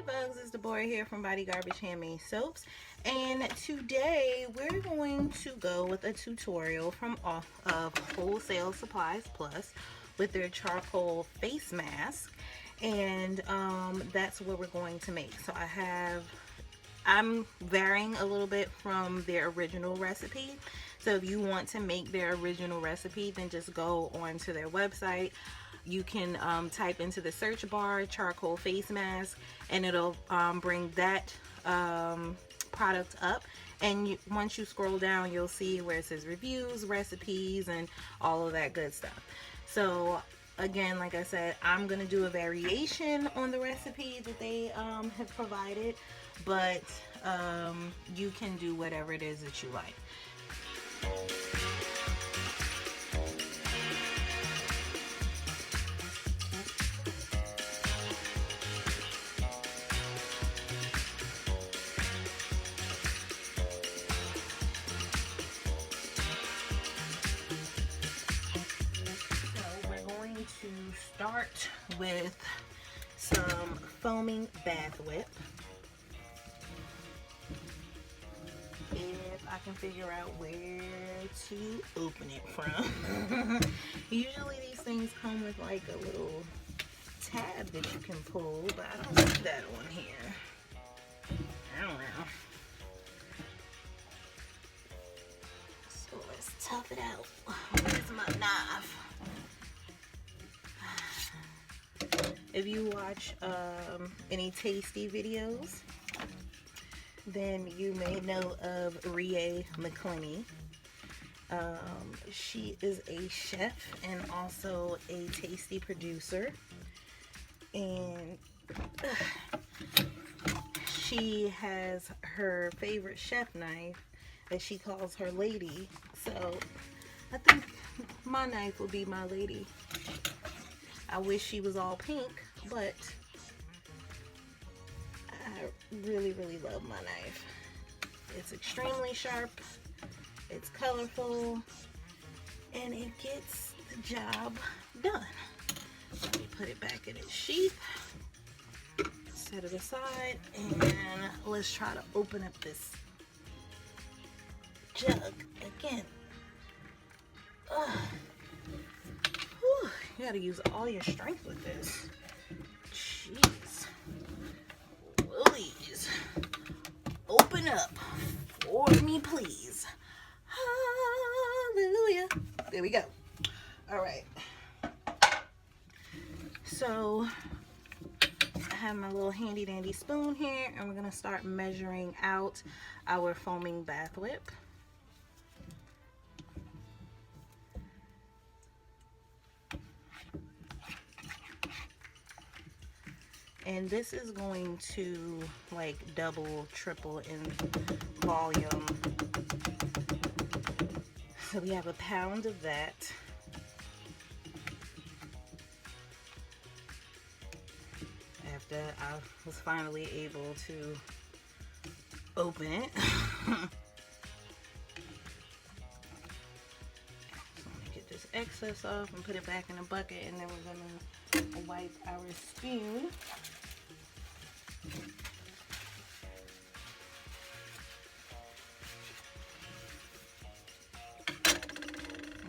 Hey bugs, it's Deborah here from BodyGarbage Handmade Soaps, and today we're going to go with a tutorial from off of Wholesale Supplies Plus with their charcoal face mask, and that's what we're going to make. So I'm varying a little bit from their original recipe. So if you want to make their original recipe, then just go onto their website. You can type into the search bar charcoal face mask, and it'll bring that product up, and once you scroll down, you'll see where it says reviews, recipes, and all of that good stuff. So again, like I said, I'm gonna do a variation on the recipe that they have provided, but you can do whatever it is that you like. To start with some foaming bath whip. If I can figure out where to open it from. Usually these things come with like a little tab that you can pull, but I don't see that on here. I don't know. So let's tough it out. Where's my knife? If you watch any tasty videos, then you may know of Rhea McClenny. She is a chef and also a tasty producer, and she has her favorite chef knife that she calls her lady. So I think my knife will be my lady. I wish she was all pink, but I really, really love my knife. It's extremely sharp, it's colorful, and it gets the job done. Let me put it back in its sheath, set it aside, and let's try to open up this jug again. You gotta use all your strength with this. Jeez. Please. Open up for me, please. Hallelujah. There we go. Alright. So, I have my little handy dandy spoon here, and we're gonna start measuring out our foaming bath whip. And this is going to like double, triple in volume. So we have a pound of that. After I was finally able to open it. So let me get this excess off and put it back in the bucket, and then we're gonna wipe our spoon.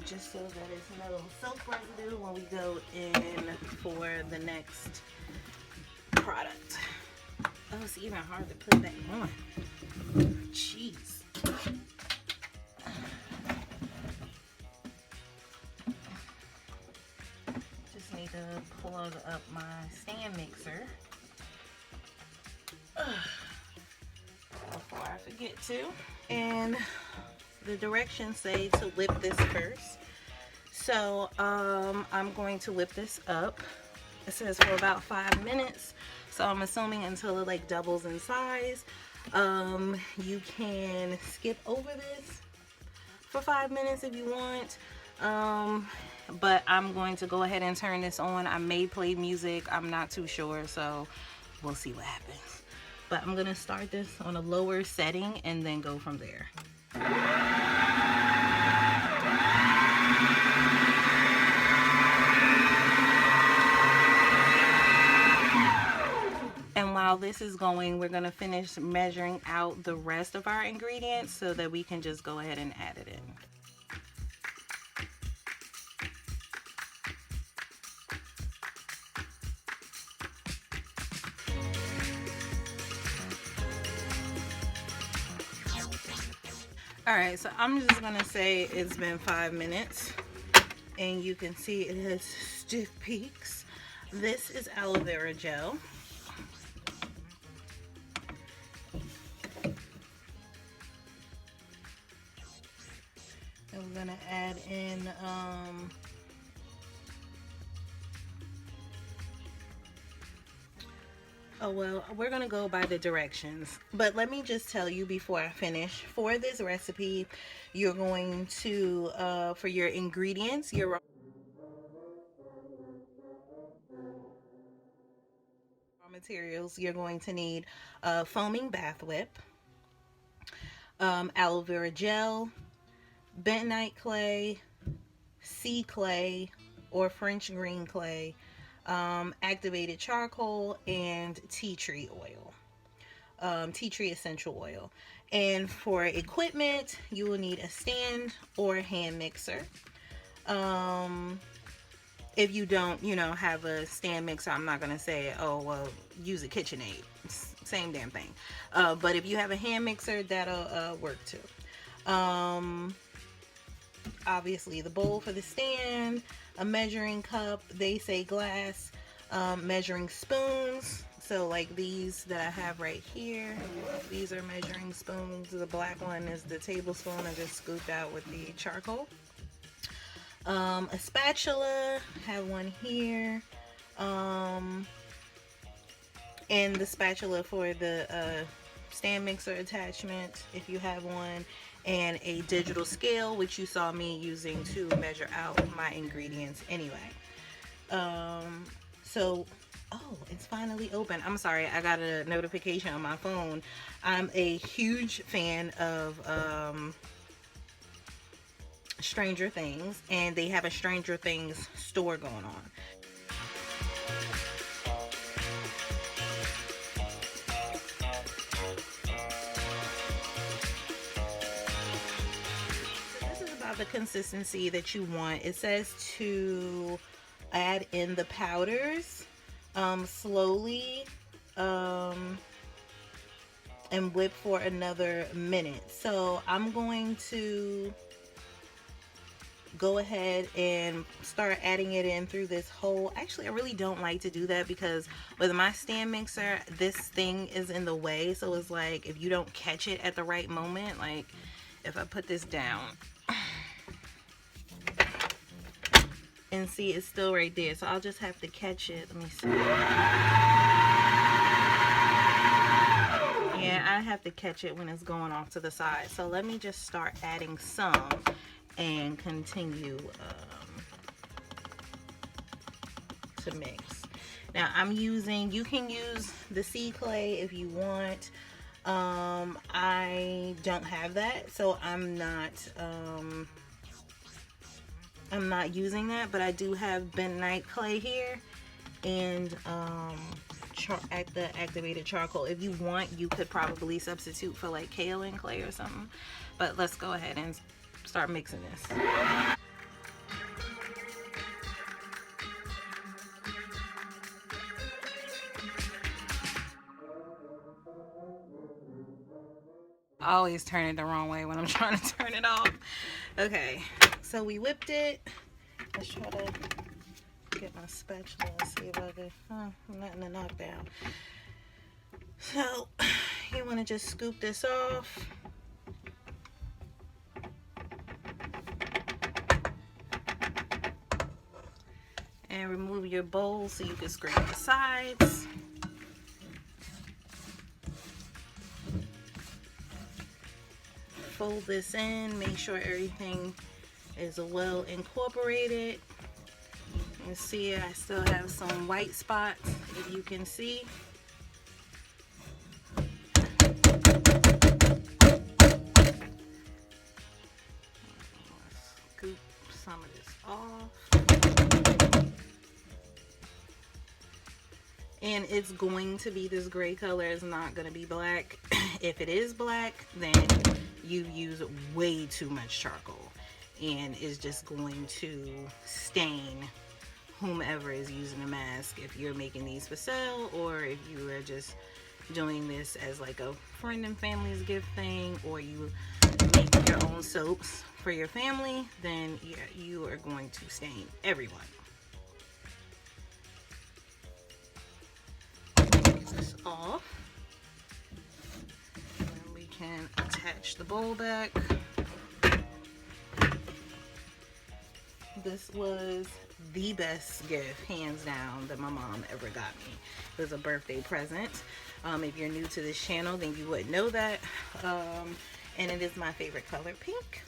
Just so that there's no soap residue when we go in for the next product. Oh, it's even hard to put that on. Jeez. Just need to plug up my stand mixer before I forget to. And the directions say to whip this first. So I'm going to whip this up. It says for about 5 minutes. So I'm assuming until it like doubles in size. You can skip over this for 5 minutes if you want. But I'm going to go ahead and turn this on. I may play music. I'm not too sure. So we'll see what happens. But I'm going to start this on a lower setting and then go from there. while this is going, we're going to finish measuring out the rest of our ingredients so that we can just go ahead and add it in. Alright, so I'm just going to say it's been 5 minutes, and you can see it has stiff peaks. This is aloe vera gel. And we're going to add in oh well, we're gonna go by the directions, but let me just tell you before I finish, for this recipe you're going to for your ingredients, your raw materials, you're going to need foaming bath whip, aloe vera gel, bentonite clay, sea clay or French green clay, activated charcoal, and tea tree oil, tea tree essential oil. And for equipment, you will need a stand or a hand mixer. If you don't, have a stand mixer, I'm not gonna say, oh well, use a KitchenAid, same damn thing. But if you have a hand mixer, that'll work too. Obviously the bowl for the stand, a measuring cup, they say glass, measuring spoons, so like these that I have right here, these are measuring spoons. The black one is the tablespoon I just scooped out with the charcoal. A spatula, have one here, and the spatula for the stand mixer attachment if you have one, and a digital scale, which you saw me using to measure out my ingredients anyway. So, oh, it's finally open. I'm sorry, I got a notification on my phone. I'm a huge fan of Stranger Things, and they have a Stranger Things store going on. The consistency that you want. It says to add in the powders slowly and whip for another minute. So I'm going to go ahead and start adding it in through this hole. Actually, I really don't like to do that because with my stand mixer, this thing is in the way. So it's like if you don't catch it at the right moment, like if I put this down and see, it's still right there, so I'll just have to catch it. Let me see. Yeah, I have to catch it when it's going off to the side. So let me just start adding some and continue to mix. Now I'm using, you can use the sea clay if you want. I don't have that, so I'm not using that, but I do have bentonite clay here and the activated charcoal. If you want, you could probably substitute for like kaolin clay or something, but let's go ahead and start mixing this. I always turn it the wrong way when I'm trying to turn it off. Okay, so we whipped it. Let's try to get my spatula and see if I can, nothing to knock down. So you want to just scoop this off. And remove your bowl so you can scrape the sides. Fold this in, make sure everything is well incorporated. You see I still have some white spots, if you can see. Scoop some of this off. and it's going to be this gray color. It's not going to be black. If it is black, then you use way too much charcoal, and it's just going to stain whomever is using the mask, if you're making these for sale, or if you are just doing this as like a friend and family's gift thing, or you make your own soaps for your family, then yeah, you are going to stain everyone. Take this off, and then we can attach the bowl back. This was the best gift, hands down, that my mom ever got me. It was a birthday present. If you're new to this channel, then you would know that. And it is my favorite color, pink.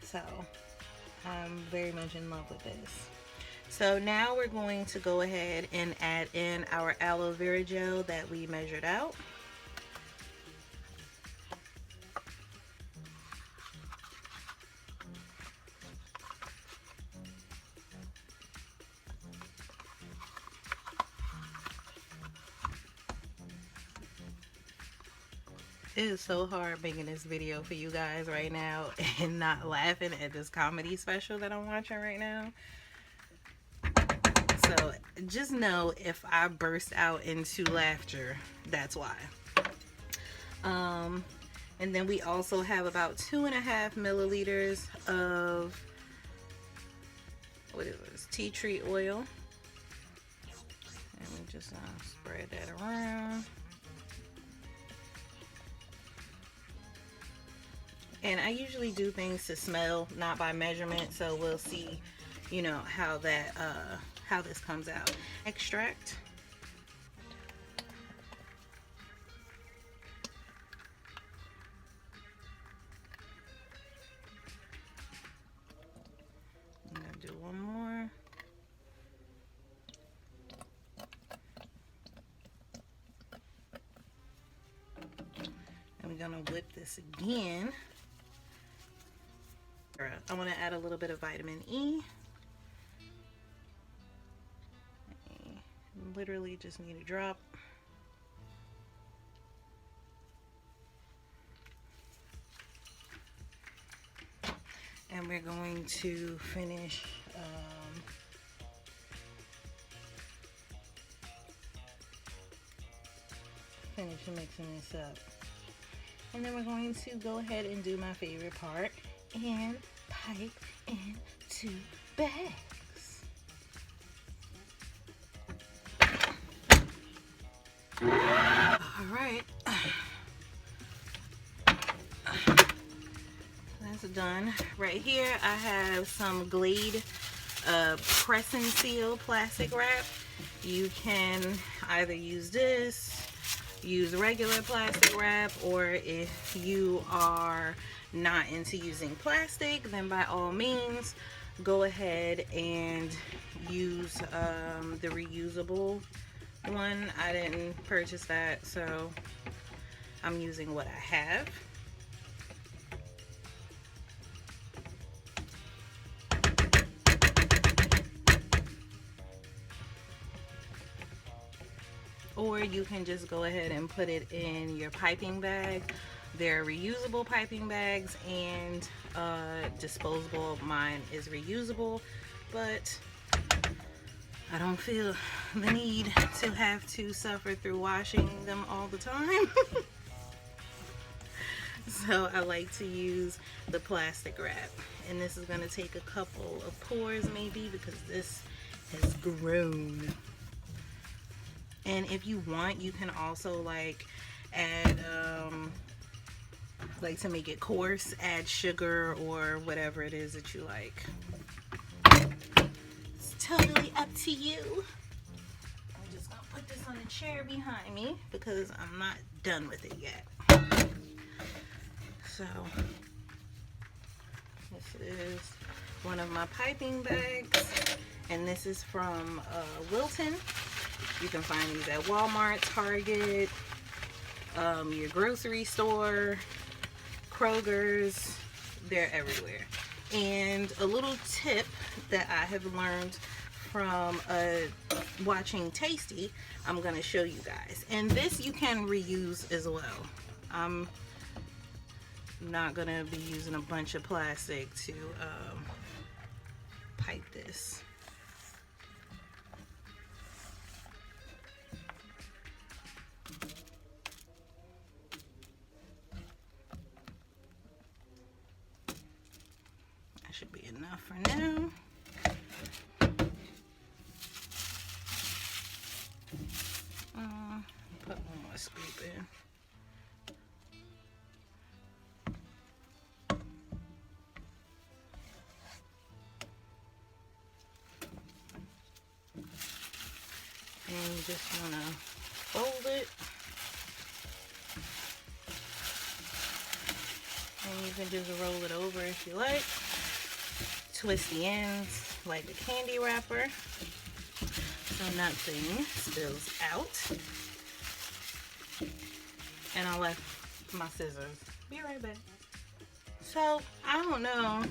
So I'm very much in love with this. So now we're going to go ahead and add in our aloe vera gel that we measured out. It is so hard making this video for you guys right now and not laughing at this comedy special that I'm watching right now. So just know, if I burst out into laughter, that's why. And then we also have about 2.5 milliliters of, what is this, tea tree oil. And we just spread that around. And I usually do things to smell, not by measurement, so we'll see, you know, how that how this comes out. Extract. I'm gonna do one more. And we're gonna whip this again. I want to add a little bit of vitamin E. I literally just need a drop. And we're going to finish mixing this up. And then we're going to go ahead and do my favorite part and pipe into bags. All right, that's done. Right here I have some Glade press and seal plastic wrap. You can either use this, use regular plastic wrap, or if you are not into using plastic, then by all means go ahead and use the reusable one. I didn't purchase that, so I'm using what I have. Or you can just go ahead and put it in your piping bag. They're reusable piping bags and disposable. Mine is reusable, but I don't feel the need to have to suffer through washing them all the time. So I like to use the plastic wrap. And this is going to take a couple of pours maybe, because this has grown. And if you want, you can also like add like, to make it coarse, add sugar or whatever it is that you like. It's totally up to you. I'm just gonna put this on the chair behind me because I'm not done with it yet. So this is one of my piping bags, and this is from Wilton. You can find these at Walmart, Target, your grocery store, Kroger's. They're everywhere. And a little tip that I have learned from watching Tasty, I'm going to show you guys. And this you can reuse as well. I'm not going to be using a bunch of plastic to pipe this. That should be enough for now. Put one more scoop in. And you just want to fold it. And you can just roll it over if you like. Twist the ends like a candy wrapper so nothing spills out. And I left my scissors. Be right back. So I don't know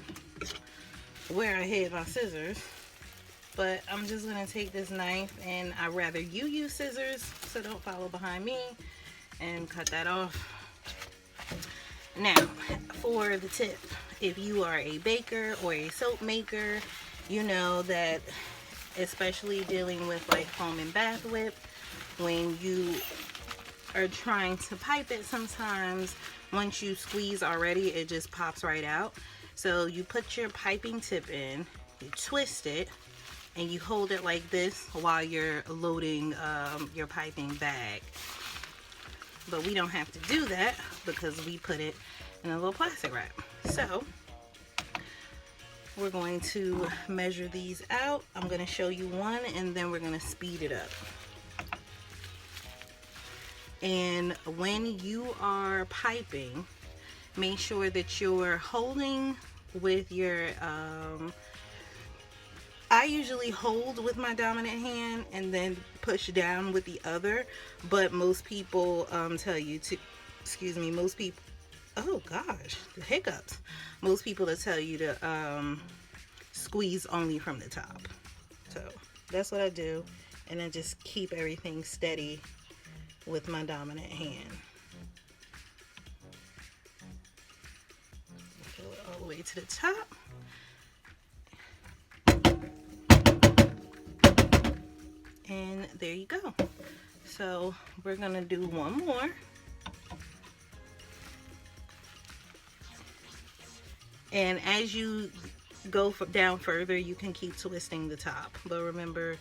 where I hid my scissors, but I'm just gonna take this knife, and I'd rather you use scissors, so don't follow behind me, and cut that off. Now for the tip, if you are a baker or a soap maker, you know that especially dealing with like foam and bath whip, when you are trying to pipe it, sometimes once you squeeze already, it just pops right out. So you put your piping tip in, you twist it, and you hold it like this while you're loading your piping bag. But we don't have to do that because we put it in a little plastic wrap. So we're going to measure these out. I'm going to show you one, and then we're going to speed it up. And when you are piping, make sure that you're holding with your I usually hold with my dominant hand and then push down with the other, but most people tell you to, excuse me, most people, oh gosh, the hiccups, most people will tell you to squeeze only from the top. So that's what I do, and then just keep everything steady with my dominant hand. Fill it all the way to the top. And there you go. So we're gonna do one more. And as you go down further, you can keep twisting the top. But remember,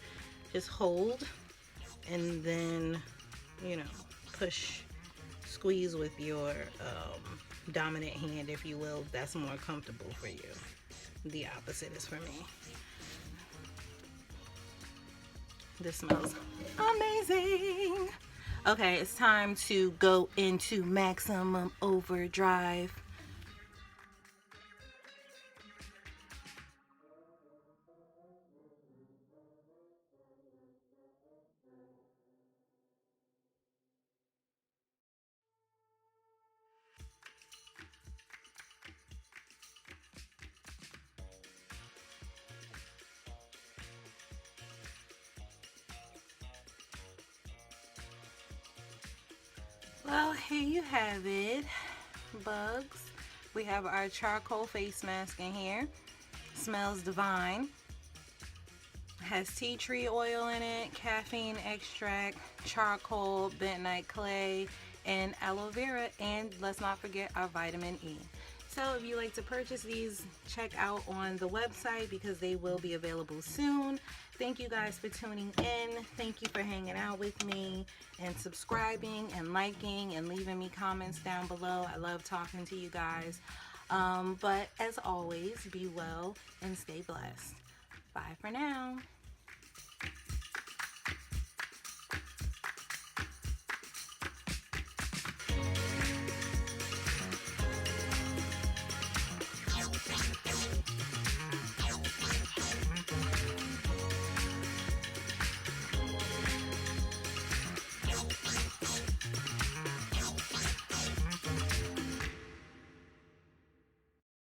just hold and then, you know, push, squeeze with your dominant hand, if you will. That's more comfortable for you. The opposite is for me. This smells amazing. Okay, it's time to go into maximum overdrive. Well, here you have it, bugs. We have our charcoal face mask in here. Smells divine. Has tea tree oil in it, caffeine extract, charcoal, bentonite clay, and aloe vera, and let's not forget our vitamin E. So if you like to purchase these, check out on the website because they will be available soon. Thank you guys for tuning in. Thank you for hanging out with me and subscribing and liking and leaving me comments down below. I love talking to you guys. But as always, be well and stay blessed. Bye for now.